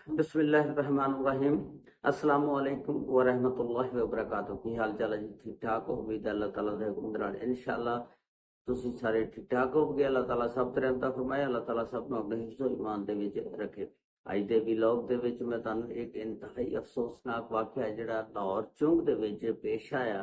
बिस्मिल्लाहिर्रहमानिर्रहीम। अस्सलामु अलैकुम व रहमतुल्लाहि व बरकातुहू। की हाल चाल है जी? ठीक ठाक हो? उम्मीद है अल्लाह ताला दे हुक्म दे नाल इंशाअल्लाह ਤੁਸੀਂ ਸਾਰੇ ਠੀਕ ਠਾਕ ਹੋਗੇ। ਅੱਲਾਹ ਤਾਲਾ ਸਭ ਤੇ ਰਹਿਮਤਾਂ ਫਰਮਾਏ। ਅੱਲਾਹ ਤਾਲਾ ਸਭ ਨੂੰ ਆਪਣੇ ਹਿਫਜ਼ੋ ਈਮਾਨ ਦੇ ਵਿੱਚ ਰੱਖੇ। ਅੱਜ ਦੇ ਵਲੌਗ ਦੇ ਵਿੱਚ ਮੈਂ ਤੁਹਾਨੂੰ ਇੱਕ ਇੰਤਹਾਈ ਅਫਸੋਸਨਾਕ ਵਾਕਿਆ ਜਿਹੜਾ ਲਾਹੌਰ ਚੌਂਕ ਦੇ ਵਿੱਚ ਪੇਸ਼ ਆਇਆ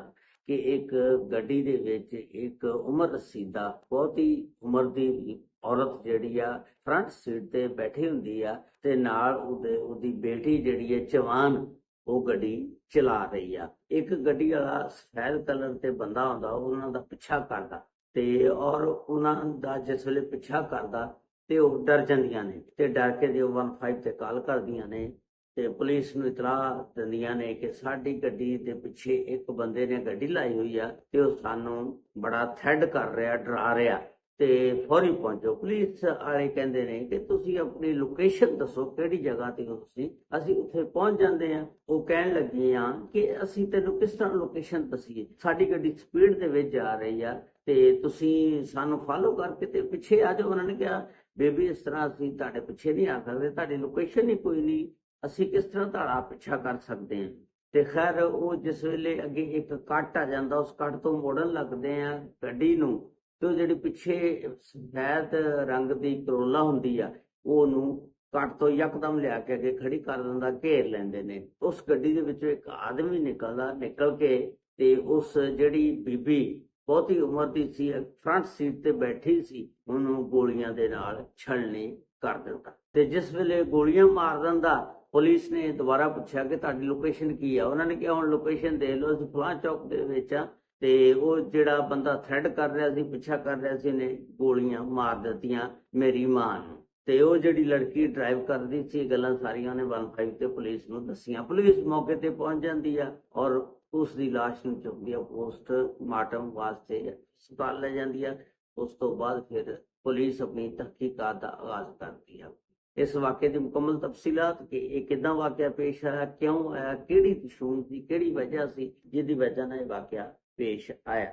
ਕਿ ਇੱਕ ਗੱਡੀ ਦੇ ਵਿੱਚ ਇੱਕ ਉਮਰ ਰਸੀਦਾ ਬਹੁਤ ਹੀ ਉਮਰ ਦੀ ਔਰਤ ਜਿਹੜੀ ਆ ਫਰੰਟ ਸੀਟ ਤੇ ਬੈਠੀ ਹੁੰਦੀ ਆ ਤੇ ਨਾਲ ਉਹਦੀ ਬੇਟੀ ਜਿਹੜੀ ਹੈ ਜਵਾਨ ਉਹ ਗੱਡੀ ਚਲਾ ਰਹੀ ਆ। ਇੱਕ ਗੱਡੀ ਵਾਲਾ ਸਫੈਦ ਕਲਰ ਤੇ ਬੰਦਾ ਹੁੰਦਾ ਉਹਨਾਂ ਦਾ ਪਿੱਛਾ ਕਰਦਾ ਤੇ ਔਰ ਉਹਨਾਂ ਦਾ ਜਿਸ ਵੇਲੇ ਪਿੱਛਾ ਕਰਦਾ ਤੇ ਉਹ ਡਰ ਜਾਂਦੀਆਂ ਨੇ ਤੇ ਡਰ ਕੇ ਜੋ 15 ਤੇ ਕਾਲ ਕਰਦੀਆਂ ਨੇ ਤੇ ਪੁਲਿਸ ਨੂੰ ਇਤਲਾਹ ਦਿੰਦੀਆਂ ਨੇ ਕਿ ਸਾਡੀ ਗੱਡੀ ਦੇ ਪਿੱਛੇ ਇੱਕ ਬੰਦੇ ਨੇ ਗੱਡੀ ਲਾਈ ਹੋਈ ਆ ਤੇ ਉਹ ਸਾਨੂੰ ਬੜਾ ਥ੍ਰੈਡ ਕਰ ਰਿਹਾ, ਡਰਾ ਰਿਹਾ ਤੇ ਫੌਰੀ ਪਹੁੰਚੋ। ਪੁਲਿਸ ਵਾਲੇ ਕਹਿੰਦੇ ਨੇ ਕਿ ਤੁਸੀਂ ਆਪਣੀ ਲੋਕੇਸ਼ਨ ਦੱਸੋ, ਕਿਹੜੀ ਜਗ੍ਹਾ ਤੇ ਹੋ ਤੁਸੀਂ। ਅਸੀਂ ਉੱਥੇ ਪਹੁੰਚ ਜਾਂਦੇ ਆ। ਉਹ ਕਹਿਣ ਲੱਗੇ ਆ ਕਿ ਅਸੀਂ ਤੈਨੂੰ ਕਿਸ ਤਰ੍ਹਾਂ ਲੋਕੇਸ਼ਨ ਦੱਸੀਏ, ਸਾਡੀ ਗੱਡੀ ਸਪੀਡ ਦੇ ਵਿੱਚ ਜਾ ਰਹੀ ਆ ਤੇ ਤੁਸੀਂ ਸਾਨੂੰ ਫਾਲੋ ਕਰਕੇ ਤੇ ਪਿੱਛੇ ਆ ਜਾਓ। ਉਹਨਾਂ ਨੇ ਕਿਹਾ ਬੇਬੀ ਇਸ ਤਰ੍ਹਾਂ ਅਸੀਂ ਤੁਹਾਡੇ ਪਿੱਛੇ ਨਹੀਂ ਆ ਸਕਦੇ, ਤੁਹਾਡੀ ਲੋਕੇਸ਼ਨ ਹੀ ਕੋਈ ਨਹੀਂ, ਅਸੀਂ ਕਿਸ ਤਰ੍ਹਾਂ ਤੁਹਾਡਾ ਪਿੱਛਾ ਕਰ ਸਕਦੇ ਹਾਂ। ਤੇ ਖੈਰ ਉਹ ਜਿਸ ਵੇਲੇ ਅੱਗੇ ਇੱਕ ਕੱਟ ਆ ਜਾਂਦਾ ਉਸ ਕੱਟ ਤੋਂ ਮੋੜਨ ਲੱਗਦੇ ਆ ਗੱਡੀ ਨੂੰ ਤੇ ਉਹ ਜਿਹੜੀ ਪਿੱਛੇ ਸਫੈਦ ਰੰਗ ਦੀ ਕਰੋਲਾ ਹੁੰਦੀ ਆ ਉਹਨੂੰ ਕੱਟ ਤੋਂ ਯਕਦਮ ਲਿਆ ਕੇ ਅੱਗੇ ਖੜੀ ਕਰ ਦਿੰਦਾ, ਘੇਰ ਲੈਂਦੇ ਨੇ। ਉਸ ਗੱਡੀ ਦੇ ਵਿੱਚੋਂ ਇੱਕ ਆਦਮੀ ਨਿਕਲ ਕੇ ਤੇ ਉਸ ਜਿਹੜੀ ਬੀਬੀ ਬਹੁਤੀ ਉਮਰ ਦੀ ਸੀ ਫਰੰਟ ਸੀਟ ਤੇ ਬੈਠੀ ਸੀ ਉਹਨੂੰ ਗੋਲੀਆਂ ਦੇ ਨਾਲ ਛਲਣੀ ਕਰ ਦਿੰਦਾ। ਤੇ ਜਿਸ ਵੇਲੇ ਗੋਲੀਆਂ ਮਾਰ ਦਿੰਦਾ ਪੁਲਿਸ ਨੇ ਦੁਬਾਰਾ ਪੁੱਛਿਆ ਕਿ ਤੁਹਾਡੀ ਲੋਕੇਸ਼ਨ ਕੀ ਆ। ਉਹਨਾਂ ਨੇ ਕਿਹਾ ਹੁਣ ਲੋਕੇਸ਼ਨ ਦੇ ਲਓ, ਅਸੀਂ ਫਲਾਂ ਚੌਕ ਦੇ ਵਿੱਚ ਆ। ਤੇ ਉਹ ਜਿਹੜਾ ਬੰਦਾ ਥ੍ਰੈਡ ਕਰ ਰਿਹਾ ਸੀ, ਪਿੱਛਾ ਕਰ ਰਿਹਾ ਸੀ, ਨੇ ਗੋਲੀਆਂ ਮਾਰ ਦਿੱਤੀਆਂ ਮੇਰੀ ਮਾਂ ਨੂੰ। ਤੇ ਉਹ ਜਿਹੜੀ ਲੜਕੀ ਡਰਾਈਵ ਕਰਦੀ ਸੀ ਗੱਲਾਂ ਸਾਰੀਆਂ ਨੇ 15 ਤੇ ਪੁਲਿਸ ਨੂੰ ਦੱਸੀਆਂ। ਪੁਲਿਸ ਮੌਕੇ ਤੇ ਪਹੁੰਚ ਜਾਂਦੀ ਆ ਔਰ ਉਸ ਦੀ ਲਾਸ਼ ਨੂੰ ਚੁੱਕਦੀ ਆ ਪੋਸਟਮਾਰਟਮ ਵਾਸਤੇ ਹਸਪਤਾਲ ਲੈ ਜਾਂਦੀ ਆ। ਉਸ ਤੋਂ ਬਾਅਦ ਫਿਰ ਪੁਲਿਸ ਆਪਣੀ ਤਹਿਕੀਕਾਤ ਦਾ ਆਗਾਜ਼ ਕਰਦੀ ਆ। ਇਸ ਵਾਕਿਏ ਦੀ ਮੁਕੰਮਲ ਤਫਸੀਲਾਤ ਕਿ ਇਹ ਕਿੱਦਾਂ ਵਾਕਿਆ ਪੇਸ਼ ਆਇਆ, ਕਿਉਂ ਆਇਆ, ਕਿਹੜੀ ਦੁਸ਼ਮਣੀ ਸੀ, ਕਿਹੜੀ ਵਜ੍ਹਾ ਸੀ ਜਿਹਦੀ ਵਜ੍ਹਾ ਨਾਲ ਇਹ ਵਾਕਿਆ ਪੇਸ਼ ਆਇਆ।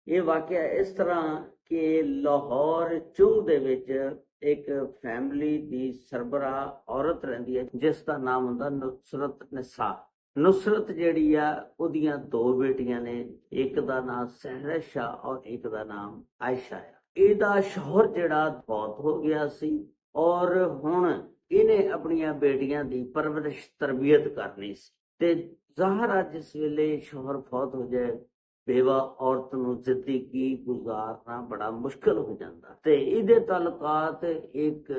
ਇਹ ਵਾਕਿਆ ਇਸ ਤਰ੍ਹਾਂ ਕਿ ਲਾਹੌਰ ਚੌਂਕ ਦੇ ਵਿੱਚ ਇੱਕ ਫੈਮਿਲੀ ਦੀ ਸਰਬਰਾਹ ਔਰਤ ਰਹਿੰਦੀ ਹੈ ਜਿਸ ਦਾ ਨਾਮ ਹੁੰਦਾ ਨੁਸਰਤ ਨਿਸਾ। ਨੁਸਰਤ ਜਿਹੜੀ ਆ ਉਹਦੀਆਂ ਦੋ ਬੇਟੀਆਂ ਨੇ, ਇੱਕ ਦਾ ਨਾਮ ਸਹਿਰ ਸ਼ਾਹ ਔਰ ਇੱਕ ਦਾ ਨਾਮ ਆਇਸ਼ਾ ਆ। ਇਹਦਾ ਸ਼ੌਹਰ ਜਿਹੜਾ ਫੌਤ ਹੋ ਗਿਆ ਸੀ ਔਰ ਹੁਣ ਇਹਨੇ ਆਪਣੀਆਂ ਬੇਟੀਆਂ ਦੀ ਪਰਵਰਿਸ਼ ਤਰਬੀਅਤ ਕਰਨੀ ਸੀ ਤੇ ਜ਼ਾਹਰ ਆ ਜਿਸ ਵੇਲੇ ਸ਼ੌਹਰ ਫੌਤ ਹੋ ਜਾਏ ਬੇਵਾ ਔਰਤ ਨੂੰ ਜ਼ਿੰਦਗੀ ਗੁਜ਼ਾਰਨਾ ਬੜਾ ਮੁਸ਼ਕਲ ਹੋ ਜਾਂਦਾ ਤੇ ਇਹਦੇ ਤਾਲੁਕਾਤ ਇੱਕ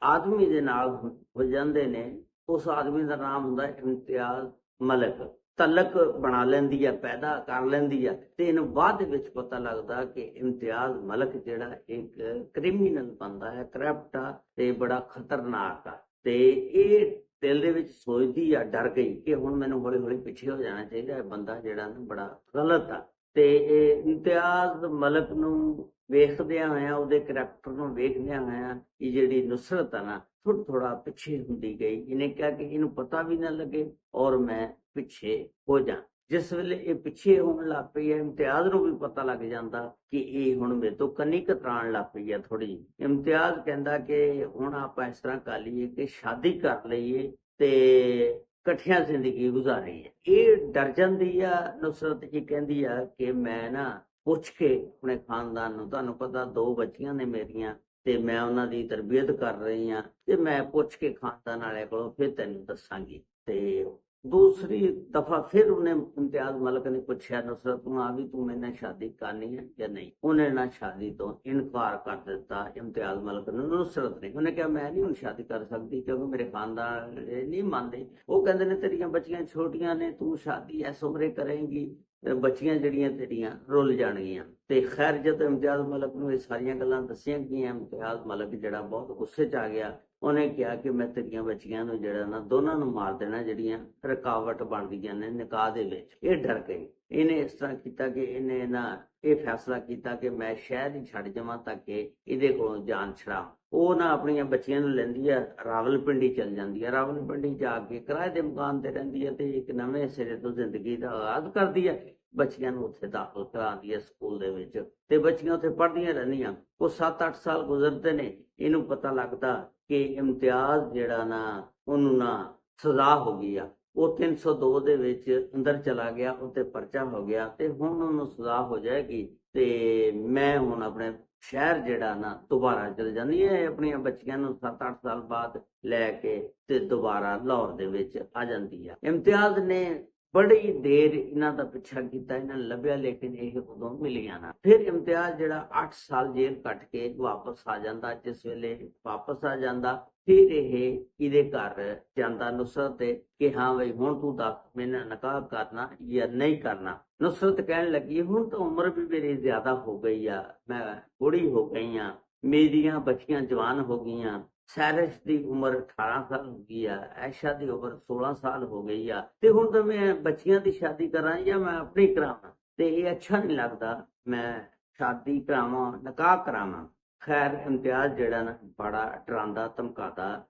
ਆਦਮੀ ਦੇ ਨਾਲ ਹੋ ਜਾਂਦੇ ਨੇ। ਉਸ ਆਦਮੀ ਦਾ ਨਾਮ ਹੁੰਦਾ ਇਮਤਿਆਜ਼ ਮਲਕ। ਤਲਕ ਬਣਾ ਲੈਂਦੀ ਆ, ਪੈਦਾ ਕਰ ਲੈਂਦੀ ਆ ਤੇ ਇਹਨੂੰ ਬਾਅਦ ਵਿੱਚ ਪਤਾ ਲੱਗਦਾ ਕਿ ਇਮਤਿਆਜ਼ ਮਲਕ ਜਿਹੜਾ ਇੱਕ ਕ੍ਰਿਮੀਨਲ ਬੰਦਾ ਹੈ, ਕਰਪਟ ਆ ਤੇ ਬੜਾ ਖਤਰਨਾਕ ਆ। ਤੇ ਇਹ ਦਿਲ ਦੇ ਵਿੱਚ ਸੋਚਦੀ ਆ, ਡਰ ਗਈ ਕਿ ਹੁਣ ਮੈਨੂੰ ਹੌਲੀ ਹੌਲੀ ਪਿੱਛੇ ਹੋ ਜਾਣਾ ਚਾਹੀਦਾ, ਇਹ ਬੰਦਾ ਜਿਹੜਾ ਨਾ ਬੜਾ ਗਲਤ ਆ। ਤੇ ਇਹ ਇਮਤਿਆਜ਼ ਮਲਕ ਨੂੰ ਵੇਖਦਿਆਂ ਹੋਇਆ, ਉਹਦੇ ਕਰੈਕਟਰ ਨੂੰ ਵੇਖਦਿਆਂ ਹੋਇਆ ਇਹ ਜਿਹੜੀ ਨੁਸਰਤ ਆ ਨਾ ਥੋੜਾ ਪਿੱਛੇ ਹੁੰਦੀ ਗਈ। ਇਹਨੇ ਕਿਹਾ ਕਿ ਇਹਨੂੰ ਪਤਾ ਵੀ ਨਾ ਲੱਗੇ ਔਰ ਮੈਂ ਪਿੱਛੇ ਹੋ ਜਾ। ਜਿਸ ਵੇਲੇ ਇਹ ਪਿੱਛੇ ਹੋਣ ਲੱਗ ਪਈ ਹੈ ਇਮਤਿਆਜ਼ ਨੂੰ ਵੀ ਪਤਾ ਲੱਗ ਜਾਂਦਾ ਕਿ ਇਹ ਹੁਣ ਮੇਰੇ ਤੋਂ ਕੰਨੀ ਕਤਰਾਉਣ ਲੱਗ ਪਈ ਹੈ ਥੋੜੀ। ਇਮਤਿਆਜ਼ ਕਹਿੰਦਾ ਕਿ ਹੁਣ ਆਪਾਂ ਇਸ ਤਰ੍ਹਾਂ ਕਰ ਲਈਏ ਕਿ ਸ਼ਾਦੀ ਕਰ ਲਈਏ ਤੇ ਇਕੱਠਿਆਂ ਜ਼ਿੰਦਗੀ ਗੁਜ਼ਾਰੀਏ। ਇਹ ਡਰ ਜਾਂਦੀ ਆ ਨੁਸਰਤ। ਇਹ ਕਹਿੰਦੀ ਆ ਕਿ ਮੈਂ ਨਾ ਪੁੱਛ ਕੇ ਆਪਣੇ ਖਾਨਦਾਨ ਨੂੰ, ਤੁਹਾਨੂੰ ਪਤਾ 2 ਬੱਚੀਆਂ ਨੇ ਮੇਰੀਆਂ ਤੇ ਮੈਂ ਉਹਨਾਂ ਦੀ ਤਰਬੀਅਤ ਕਰ ਰਹੀ ਹਾਂ ਤੇ ਮੈਂ ਪੁੱਛ ਕੇ ਖਾਨਦਾਨ ਵਾਲਿਆਂ ਕੋਲੋਂ ਫਿਰ ਤੈਨੂੰ ਦੱਸਾਂਗੀ। ਤੇ ਦੂਸਰੀ ਦਫਾ ਫਿਰ ਉਹਨੇ ਇਮਤਿਆਜ਼ ਮਲਕ ਨੇ ਪੁੱਛਿਆ ਨੁਸਰਤ ਨੂੰ, ਆ ਵੀ ਤੂੰ ਮੇਰੇ ਨਾਲ ਸ਼ਾਦੀ ਕਰਨੀ ਹੈ ਜਾਂ ਨਹੀਂ। ਉਹਨੇ ਨਾ ਸ਼ਾਦੀ ਤੋਂ ਇਨਕਾਰ ਕਰ ਦਿੱਤਾ ਇਮਤਿਆਜ਼ ਮਲਕ ਨੇ, ਨੁਸਰਤ ਨੇ। ਉਹਨੇ ਕਿਹਾ ਮੈਂ ਨਹੀਂ ਹੁਣ ਸ਼ਾਦੀ ਕਰ ਸਕਦੀ ਕਿਉਂਕਿ ਮੇਰੇ ਖਾਨਦਾਨ ਨਹੀਂ ਮੰਨਦੇ। ਉਹ ਕਹਿੰਦੇ ਨੇ ਤੇਰੀਆਂ ਬੱਚੀਆਂ ਛੋਟੀਆਂ ਨੇ, ਤੂੰ ਸ਼ਾਦੀ ਇਸ ਉਮਰੇ ਕਰੇਂਗੀ, ਬੱਚੀਆਂ ਜਿਹੜੀਆਂ ਤੇਰੀਆਂ ਰੁੱਲ ਜਾਣਗੀਆਂ। ਤੇ ਖੈਰ ਜਦੋਂ ਇਮਤਿਆਜ਼ ਮਲਕ ਨੂੰ ਇਹ ਸਾਰੀਆਂ ਗੱਲਾਂ ਦੱਸੀਆਂ ਗਈਆਂ, ਇਮਤਿਆਜ਼ ਮਲਕ ਜਿਹੜਾ ਬਹੁਤ ਗੁੱਸੇ 'ਚ ਆ ਗਿਆ। ਉਹਨੇ ਕਿਹਾ ਕਿ ਮੈਂ ਤੇਰੀਆਂ ਬੱਚੀਆਂ ਨੂੰ ਜਿਹੜਾ ਨਾ ਦੋਨਾਂ ਨੂੰ ਮਾਰ ਦੇਣਾ ਜਿਹੜੀਆਂ ਰੁਕਾਵਟ ਬਣਦੀਆਂ ਨੇ ਨਿਕਾਹ ਦੇ ਵਿੱਚ। ਇਹ ਡਰ ਗਈ। ਇਹਨੇ ਇਸ ਤਰ੍ਹਾਂ ਕੀਤਾ ਕਿ ਇਹਨੇ ਨਾ ਇਹ ਫੈਸਲਾ ਕੀਤਾ ਕਿ ਮੈਂ ਸ਼ਹਿਰ ਹੀ ਛੱਡ ਜਾਵਾਂ ਤਾਂ ਕਿ ਇਹਦੇ ਕੋਲੋਂ ਜਾਨ ਛੁਡਾਵਾਂ। ਉਹ ਨਾ ਆਪਣੀਆਂ ਬੱਚੀਆਂ ਨੂੰ ਲੈਂਦੀ ਆ, ਰਾਵਲਪਿੰਡੀ ਚਲ ਜਾਂਦੀ ਆ। ਰਾਵਲਪਿੰਡੀ ਜਾ ਕੇ ਕਿਰਾਏ ਦੇ ਮਕਾਨ ਤੇ ਰਹਿੰਦੀ ਹੈ ਤੇ ਇੱਕ ਨਵੇਂ ਸਿਰੇ ਤੋਂ ਜ਼ਿੰਦਗੀ ਦਾ ਆਗਾਜ਼ ਕਰਦੀ ਹੈ। ਬੱਚੀਆਂ ਨੂੰ ਉੱਥੇ ਦਾਖਲ ਕਰਾਉਂਦੀ ਹੈ ਸਕੂਲ ਦੇ ਵਿੱਚ ਤੇ ਬੱਚੀਆਂ ਉੱਥੇ ਪੜ੍ਹਦੀਆਂ ਰਹਿੰਦੀਆਂ। ਉਹ 7-8 ਸਾਲ ਗੁਜ਼ਰਦੇ ਨੇ। ਇਹਨੂੰ ਪਤਾ ਲੱਗਦਾ ਕਿ ਇਮਤਿਆਜ਼ ਜਿਹੜਾ ਨਾ ਉਹਨੂੰ ਨਾ ਸਜ਼ਾ ਹੋ ਗਈ ਆ। ਉਹ 302 ਦੇ ਵਿੱਚ ਅੰਦਰ ਚਲਾ ਗਿਆ, ਉੱਤੇ ਪਰਚਾ ਹੋ ਗਿਆ ਤੇ ਹੁਣ ਉਹਨੂੰ ਸਜ਼ਾ ਹੋ ਜਾਏਗੀ। ਤੇ ਮੈਂ ਹੁਣ ਆਪਣੇ ਸ਼ਹਿਰ ਜਿਹੜਾ ਨਾ ਦੁਬਾਰਾ ਚਲ ਜਾਂਦੀ ਹੈ, ਆਪਣੀਆਂ ਬੱਚੀਆਂ ਨੂੰ 7-8 ਸਾਲ ਬਾਅਦ ਲੈ ਕੇ ਤੇ ਦੁਬਾਰਾ ਲਾਹੌਰ ਦੇ ਵਿੱਚ ਆ ਜਾਂਦੀ ਆ। ਇਮਤਿਆਜ਼ ਨੇ ਬੜੀ ਦੇਰ ਇਹਨਾਂ ਦਾ ਪਿੱਛਾ ਕੀਤਾ, ਇਹਨਾਂ ਨੇ ਲੱਭਿਆ, ਲੇਕਿਨ ਇਹ ਉਦੋਂ ਮਿਲੀਆਂ ਨਾ। ਫਿਰ ਇਮਤਿਆਜ਼ ਜਿਹੜਾ 8 ਸਾਲ ਜੇਲ੍ਹ ਕੱਟ ਕੇ ਵਾਪਸ ਆ ਜਾਂਦਾ। ਜਿਸ ਵੇਲੇ ਵਾਪਸ ਆ ਜਾਂਦਾ ਫਿਰ ਇਹ ਇਹਦੇ ਘਰ ਜਾਂਦਾ ਨੁਸਰਤ ਦੇ ਕਿ ਹਾਂ ਬਈ ਹੁਣ ਤੂੰ ਦੱਸ ਮੈਨਾਂ ਨਿਕਾਹ ਕਰਨਾ ਜਾਂ ਨਹੀਂ ਕਰਨਾ। ਨੁਸਰਤ ਕਹਿਣ ਲੱਗੀ ਹੁਣ ਤਾਂ ਉਮਰ ਵੀ ਮੇਰੀ ਜ਼ਿਆਦਾ ਹੋ ਗਈ ਆ, ਮੈਂ ਬੁੜੀ ਹੋ ਗਈ ਆ, ਮੇਰੀਆਂ ਬੱਚੀਆਂ ਜਵਾਨ ਹੋ ਗਈਆਂ, ਸੈਰਸ਼ ਦੀ ਉਮਰ 18 ਸਾਲ ਹੋ ਗਈ ਆ, ਐਸ਼ਾ ਦੀ ਉਮਰ 16 ਸਾਲ ਹੋ ਗਈ ਆ, ਤੇ ਹੁਣ ਤਾਂ ਮੈਂ ਬੱਚੀਆਂ ਦੀ ਸ਼ਾਦੀ ਕਰਾਂ ਜਾਂ ਮੈਂ ਆਪਣੀ ਕਰਾਵਾਂ, ਤੇ ਇਹ ਅੱਛਾ ਨਹੀਂ ਲੱਗਦਾ, ਮੈਂ ਸ਼ਾਦੀ ਕਰਾਵਾਂ ਨਿਕਾਹ ਕਰਾਵਾਂ। ਖੈਰ ਇਮਤਿਆਜ਼ ਜਿਹੜਾ ਨਾ ਬੜਾ ਡਰਾਉਂਦਾ ਧਮਕਾਦਾ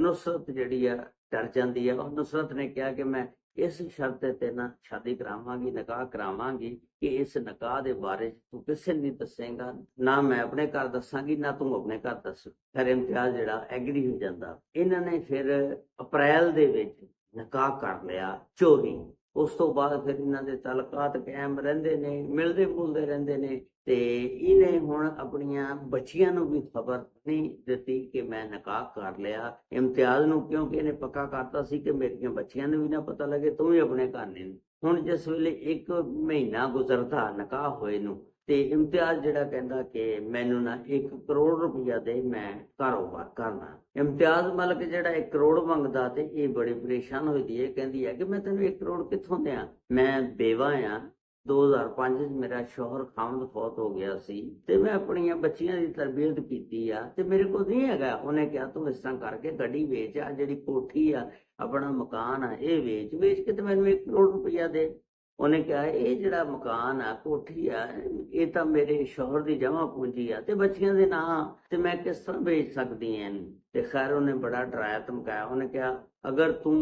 ਨੁਸਰਤ ਜਿਹੜੀ ਆ ਡਰ ਜਾਂਦੀ ਆ। ਨੁਸਰਤ ਨੇ ਕਿਹਾ ਕਿ ਮੈਂ ਇਸ ਸ਼ਰਤ ਤੇ ਨਾ ਸ਼ਾਦੀ ਕਰਾਵਾਂਗੀ, ਨਿਕਾਹ ਕਰਾਵਾਂਗੀ ਕਿ ਇਸ ਨਿਕਾਹ ਦੇ ਬਾਰੇ ਤੂੰ ਕਿਸੇ ਨਹੀਂ ਦੱਸੇਗਾ, ਨਾ ਮੈਂ ਆਪਣੇ ਘਰ ਦੱਸਾਂਗੀ ਨਾ ਤੂੰ ਆਪਣੇ ਘਰ ਦੱਸ। ਫਿਰ ਇਮਤਿਆਜ਼ ਜਿਹੜਾ ਐਗਰੀ ਹੋ ਜਾਂਦਾ। ਇਹਨਾਂ ਨੇ ਫਿਰ ਅਪ੍ਰੈਲ ਦੇ ਵਿੱਚ ਨਿਕਾਹ ਕਰ ਲਿਆ ਚੋਰੀ। ਉਸ ਤੋਂ ਬਾਅਦ ਫਿਰ ਇਹਨਾਂ ਦੇ ਤਾਲੁਕਾਤ ਕਾਇਮ ਰਹਿੰਦੇ ਨੇ, ਮਿਲਦੇ ਮੁਲਦੇ ਰਹਿੰਦੇ ਨੇ। ਤੇ ਇਹਨੇ ਹੁਣ ਆਪਣੀਆਂ ਬੱਚੀਆਂ ਨੂੰ ਵੀ ਖਬਰ ਨਹੀਂ ਦਿੱਤੀ ਕਿ ਮੈਂ ਨਿਕਾਹ ਕਰ ਲਿਆ ਇਮਤਿਆਜ਼ ਨੂੰ, ਕਿਉਂਕਿ ਇਹਨੇ ਪੱਕਾ ਕਰਤਾ ਸੀ ਕਿ ਮੇਰੀਆਂ ਬੱਚੀਆਂ ਨੂੰ ਵੀ ਨਾ ਪਤਾ ਲੱਗੇ, ਤੂੰ ਵੀ ਆਪਣੇ ਘਰ ਨਹੀਂ। ਹੁਣ ਜਿਸ ਵੇਲੇ 1 ਮਹੀਨਾ ਗੁਜ਼ਰਦਾ ਨਿਕਾਹ ਹੋਏ ਨੂੰ, ਤੇ ਇਮਤਿਆਜ਼ ਜਿਹੜਾ ਕਹਿੰਦਾ ਕਿ ਮੈਨੂੰ ਨਾ 1 ਕਰੋੜ ਰੁਪਇਆ ਦੇ, ਮੈਂ ਕਾਰੋਬਾਰ ਕਰਨਾ। ਇਮਤਿਆਜ਼ ਮਲਕ ਜਿਹੜਾ 1 ਕਰੋੜ ਮੰਗਦਾ ਤੇ ਇਹ ਬੜੀ ਪਰੇਸ਼ਾਨ ਹੋਈ ਹੈ, ਕਹਿੰਦੀ ਹੈ ਕਿ ਮੈਂ ਤੈਨੂੰ 1 ਕਰੋੜ ਕਿੱਥੋਂ ਦਿਆਂ, ਮੈਂ ਬੇਵਾ ਆ। 2005 ਚ ਮੇਰਾ ਸ਼ੌਹਰ ਖਾਮਦ ਫੌਤ ਹੋ ਗਿਆ ਸੀ ਤੇ ਮੈਂ ਆਪਣੀਆਂ ਬੱਚੀਆਂ ਦੀ ਤਰਬੀਅਤ ਕੀਤੀ ਆ ਤੇ ਮੇਰੇ ਕੋਲ ਨਹੀਂ ਹੈਗਾ। ਉਹਨੇ ਕਿਹਾ ਤੂੰ ਇਸ ਤਰ੍ਹਾਂ ਕਰਕੇ ਗੱਡੀ ਵੇਚ, ਆ ਜਿਹੜੀ ਕੋਠੀ ਆ ਆਪਣਾ ਮਕਾਨ ਆ ਇਹ ਵੇਚ ਕੇ ਤੇ ਮੈਨੂੰ 1 ਕਰੋੜ ਰੁਪਇਆ ਦੇ। ਉਹਨੇ ਕਿਹਾ ਇਹ ਜਿਹੜਾ ਮਕਾਨ ਆ ਕੋਠੀ ਆ ਇਹ ਤਾਂ ਮੇਰੇ ਸ਼ੌਹਰ ਦੀ ਜਮ੍ਹਾਂ ਪੂੰਜੀ ਆ ਤੇ ਬੱਚੀਆਂ ਦੇ ਨਾਂ, ਤੇ ਮੈਂ ਕਿਸ ਤਰ੍ਹਾਂ ਵੇਚ ਸਕਦੀ ਐ। ਤੇ ਖੈਰ ਉਹਨੇ ਬੜਾ ਡਰਾਇਆ ਧਮਕਾਇਆ। ਉਹਨੇ ਕਿਹਾ ਅਗਰ ਤੂੰ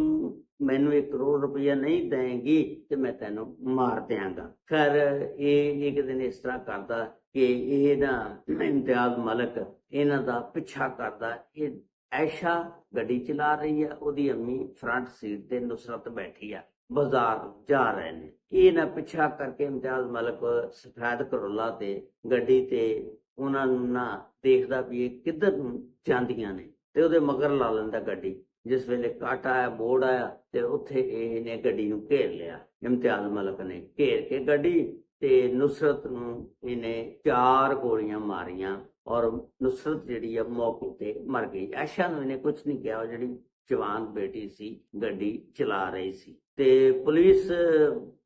ਮੈਨੂੰ 1 ਕਰੋੜ ਰੁਪਇਆ ਨਹੀਂ ਦੇਂਗੀ ਤੇ ਮੈਂ ਤੈਨੂੰ ਮਾਰ ਦਿਆਂਗਾ। ਖੈਰ ਇਹ ਇੱਕ ਦਿਨ ਇਸ ਤਰ੍ਹਾਂ ਕਰਦਾ ਕਿ ਇਹ ਨਾ ਇਮਤਿਆਜ਼ ਮਲਕ ਇਹਨਾਂ ਦਾ ਪਿੱਛਾ ਕਰਦਾ। ਇਹ ਐਸ਼ਾ ਗੱਡੀ ਚਲਾ ਰਹੀ ਆ, ਉਹਦੀ ਅੰਮੀ ਫਰੰਟ ਸੀਟ ਤੇ, ਨੁਸਰਤ ਬੈਠੀ ਆ, ਬਾਜ਼ਾਰ ਜਾ ਰਹੇ ਨੇ। ਇਹ ਨਾ ਪਿੱਛਾ ਕਰਕੇ ਇਮਤਿਆਜ਼ ਮਲਕ ਸਫੈਦ ਕਰੋਲਾ ਤੇ ਗੱਡੀ ਤੇ ਉਹਨਾਂ ਨੂੰ ਨਾ ਦੇਖਦਾ ਵੀ ਇਹ ਕਿੱਧਰ ਨੂੰ ਜਾਂਦੀਆਂ ਨੇ ਤੇ ਉਹਦੇ ਮਗਰ ਲਾ ਲੈਂਦਾ ਗੱਡੀ। ਜਿਸ ਵੇਲੇ ਕੱਟ ਆਇਆ, ਬੋਰਡ ਆਇਆ ਤੇ ਉੱਥੇ ਇਹਨੇ ਗੱਡੀ ਨੂੰ ਘੇਰ ਲਿਆ। ਇਮਤਿਆਜ਼ ਮਲਕ ਨੇ ਘੇਰ ਕੇ ਗੱਡੀ ਤੇ ਨੁਸਰਤ ਨੂੰ ਇਹਨੇ 4 ਗੋਲੀਆਂ ਮਾਰੀਆਂ ਔਰ ਨੁਸਰਤ ਜਿਹੜੀ ਆ ਮੌਕੇ ਤੇ ਮਰ ਗਈ। ਐਸ਼ਾ ਨੂੰ ਇਹਨੇ ਕੁਝ ਨਹੀਂ ਕਿਹਾ, ਉਹ ਜਿਹੜੀ ਜਵਾਨ ਬੇਟੀ ਸੀ ਗੱਡੀ ਚਲਾ ਰਹੀ ਸੀ। ਤੇ ਪੁਲਿਸ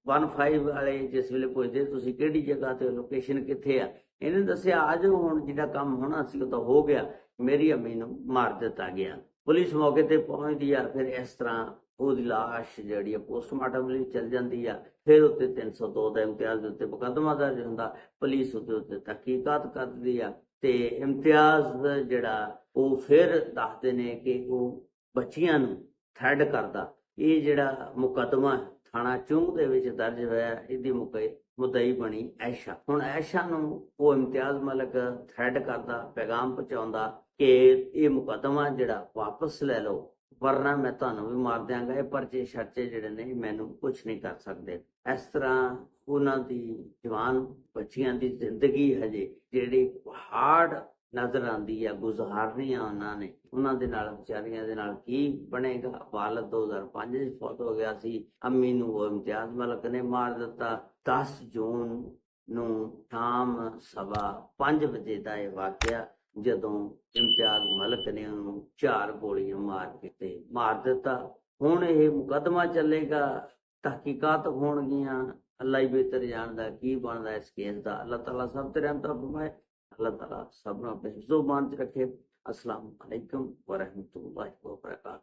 15 ਵਾਲੇ ਜਿਸ ਵੇਲੇ ਪੁੱਛਦੇ ਤੁਸੀਂ ਕਿਹੜੀ ਜਗ੍ਹਾ ਤੇ, ਲੋਕੇਸ਼ਨ ਕਿੱਥੇ ਆ, ਇਹਨੇ ਦੱਸਿਆ ਆ ਜਾਓ, ਹੁਣ ਜਿਹੜਾ ਕੰਮ ਹੋਣਾ ਸੀ ਉਹ ਤਾਂ ਹੋ ਗਿਆ, ਮੇਰੀ ਅੰਮੀ ਨੂੰ ਮਾਰ ਦਿੱਤਾ ਗਿਆ। ਪੁਲਿਸ ਮੌਕੇ ਤੇ ਪਹੁੰਚਦੀ ਆ। ਫਿਰ ਇਸ ਤਰ੍ਹਾਂ ਉਹਦੀ ਲਾਸ਼ ਜਿਹੜੀ ਆ ਪੋਸਟਮਾਰਟਮ ਲਈ ਚਲ ਜਾਂਦੀ ਆ। ਫਿਰ ਉੱਤੇ 302 ਦਾ ਇਮਤਿਆਜ਼ ਦੇ ਉੱਤੇ ਮੁਕੱਦਮਾ ਦਰਜ ਹੁੰਦਾ। ਪੁਲਿਸ ਉਹਦੇ ਉੱਤੇ ਤਹਿਕੀਕਾਤ ਕਰਦੀ ਆ ਤੇ ਇਮਤਿਆਜ਼ ਜਿਹੜਾ ਉਹ ਫਿਰ ਦੱਸਦੇ ਨੇ ਕਿ ਉਹ ਬੱਚੀਆਂ ਨੂੰ ਥ੍ਰੈਡ ਕਰਦਾ। ਇਹ ਜਿਹੜਾ ਮੁਕੱਦਮਾ ਥਾਣਾ ਚੁੰਗ ਦੇ ਵਿੱਚ ਦਰਜ ਹੋਇਆ, ਇਹਦੀ ਮੁਦਈ ਬਣੀ ਐਸ਼ਾ। ਹੁਣ ਐਸ਼ਾ ਨੂੰ ਉਹ ਇਮਤਿਆਜ਼ ਮਲਕ ਥ੍ਰੈਡ ਕਰਦਾ, ਪੈਗਾਮ ਪਹੁੰਚਾਉਂਦਾ ਕਿ ਇਹ ਮੁਕੱਦਮਾ ਜਿਹੜਾ ਵਾਪਸ ਲੈ ਲਓ, ਵਰਨਾ ਮੈਂ ਤੁਹਾਨੂੰ ਵੀ ਮਾਰ ਦਿਆਂਗਾ, ਇਹ ਪਰਚੇ ਸ਼ਰਚੇ ਜਿਹੜੇ ਨੇ ਮੈਨੂੰ ਕੁਝ ਨਹੀਂ ਕਰ ਸਕਦੇ। ਇਸ ਤਰ੍ਹਾਂ ਉਹਨਾਂ ਦੀ ਜਵਾਨ ਬੱਚੀਆਂ ਦੀ ਜ਼ਿੰਦਗੀ ਹਜੇ ਜਿਹੜੀ ਹਾਰਡ ਨਜ਼ਰ ਆਉਂਦੀ ਆ, ਗੁਜ਼ਾਰਨੀ ਆ ਉਹਨਾਂ ਦੇ ਨਾਲ, ਵਿਚਾਰੀਆਂ ਦੇ ਨਾਲ ਕੀ ਬਣੇਗਾ। ਵਾਲਦ 2005 ਚ ਫੌਤ ਹੋ ਗਿਆ ਸੀ, ਅੰਮੀ ਨੂੰ ਉਹ ਇਮਤਿਆਜ਼ ਮਲਕ ਨੇ ਮਾਰ ਦਿੱਤਾ। 10 ਜੂਨ ਨੂੰ ਸ਼ਾਮ 5:15 ਵਜੇ ਦਾ ਇਹ ਵਾਕਿਆ, ਜਦੋਂ ਇਮਤਿਆਜ਼ ਮਲਕ ਨੇ ਉਹਨੂੰ 4 ਗੋਲੀਆਂ ਮਾਰ ਕੇ ਤੇ ਮਾਰ ਦਿੱਤਾ। ਹੁਣ ਇਹ ਮੁਕੱਦਮਾ ਚੱਲੇਗਾ, ਤਹਿਕੀਕਾਤ ਹੋਣਗੀਆਂ, ਅੱਲਾ ਹੀ ਬਿਹਤਰ ਜਾਣਦਾ ਕੀ ਬਣਦਾ ਇਸ ਕੇਸ ਦਾ। ਅੱਲਾਹ ਤਾਲਾ ਸਭ ਤੇ ਰਹਿਮਤ ਫਰਮਾਏ, ਅੱਲਾਹ ਤਾਲਾ ਸਭ ਨੂੰ ਆਪਣੇ ਹਿਫਜ਼ੋ-मान ਚ ਰੱਖੇ। अस्सलाम वालेकुम व रहमतुल्लाहि व बरकातहू।